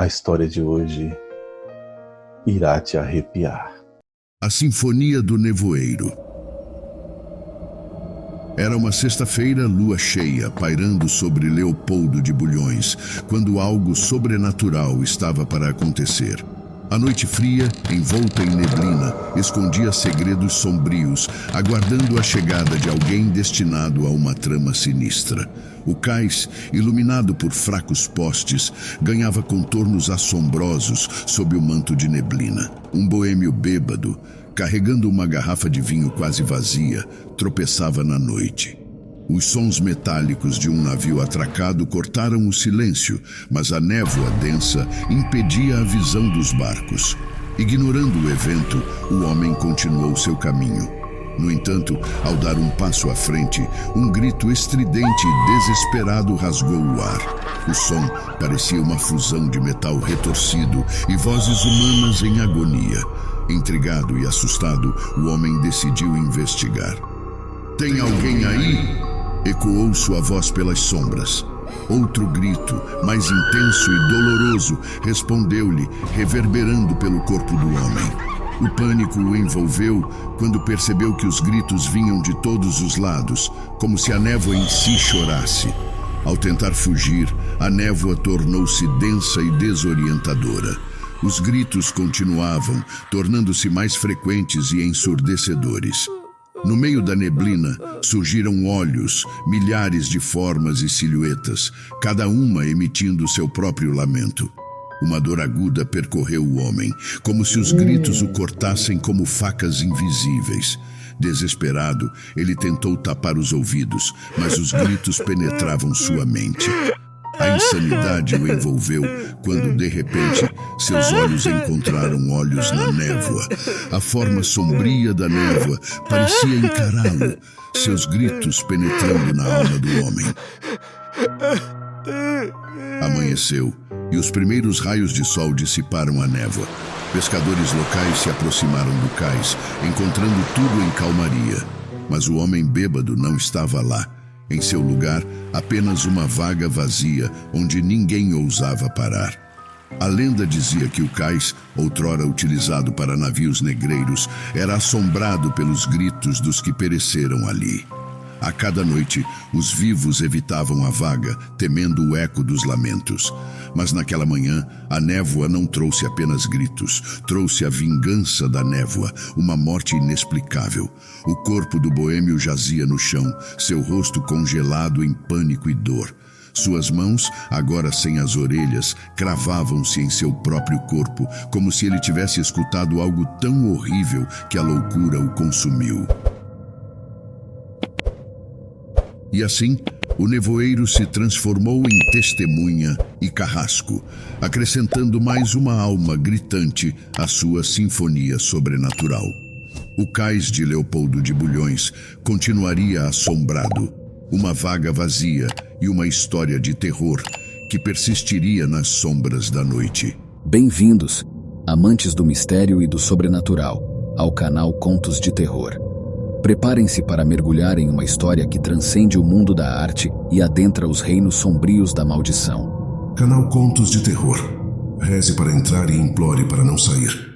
A história de hoje irá te arrepiar. A Sinfonia do Nevoeiro. Era uma sexta-feira, lua cheia, pairando sobre Leopoldo de Bulhões, quando algo sobrenatural estava para acontecer. A noite fria, envolta em neblina, escondia segredos sombrios, aguardando a chegada de alguém destinado a uma trama sinistra. O cais, iluminado por fracos postes, ganhava contornos assombrosos sob o manto de neblina. Um boêmio bêbado, carregando uma garrafa de vinho quase vazia, tropeçava na noite. Os sons metálicos de um navio atracado cortaram o silêncio, mas a névoa densa impedia a visão dos barcos. Ignorando o evento, o homem continuou seu caminho. No entanto, ao dar um passo à frente, um grito estridente e desesperado rasgou o ar. O som parecia uma fusão de metal retorcido e vozes humanas em agonia. Intrigado e assustado, o homem decidiu investigar. "Tem alguém aí?" Ecoou sua voz pelas sombras. Outro grito, mais intenso e doloroso, respondeu-lhe, reverberando pelo corpo do homem. O pânico o envolveu quando percebeu que os gritos vinham de todos os lados, como se a névoa em si chorasse. Ao tentar fugir, a névoa tornou-se densa e desorientadora. Os gritos continuavam, tornando-se mais frequentes e ensurdecedores. No meio da neblina, surgiram olhos, milhares de formas e silhuetas, cada uma emitindo seu próprio lamento. Uma dor aguda percorreu o homem, como se os gritos o cortassem como facas invisíveis. Desesperado, ele tentou tapar os ouvidos, mas os gritos penetravam sua mente. A insanidade o envolveu quando, de repente, seus olhos encontraram olhos na névoa. A forma sombria da névoa parecia encará-lo, seus gritos penetrando na alma do homem. Amanheceu e os primeiros raios de sol dissiparam a névoa. Pescadores locais se aproximaram do cais, encontrando tudo em calmaria. Mas o homem bêbado não estava lá. Em seu lugar, apenas uma vaga vazia, onde ninguém ousava parar. A lenda dizia que o cais, outrora utilizado para navios negreiros, era assombrado pelos gritos dos que pereceram ali. A cada noite, os vivos evitavam a vaga, temendo o eco dos lamentos. Mas naquela manhã, a névoa não trouxe apenas gritos, trouxe a vingança da névoa, uma morte inexplicável. O corpo do boêmio jazia no chão, seu rosto congelado em pânico e dor. Suas mãos, agora sem as orelhas, cravavam-se em seu próprio corpo, como se ele tivesse escutado algo tão horrível que a loucura o consumiu. E assim, o nevoeiro se transformou em testemunha e carrasco, acrescentando mais uma alma gritante à sua sinfonia sobrenatural. O cais de Leopoldo de Bulhões continuaria assombrado, uma vaga vazia e uma história de terror que persistiria nas sombras da noite. Bem-vindos, amantes do mistério e do sobrenatural, ao canal Contos de Terror. Preparem-se para mergulhar em uma história que transcende o mundo da arte e adentra os reinos sombrios da maldição. Canal Contos de Terror. Reze para entrar e implore para não sair.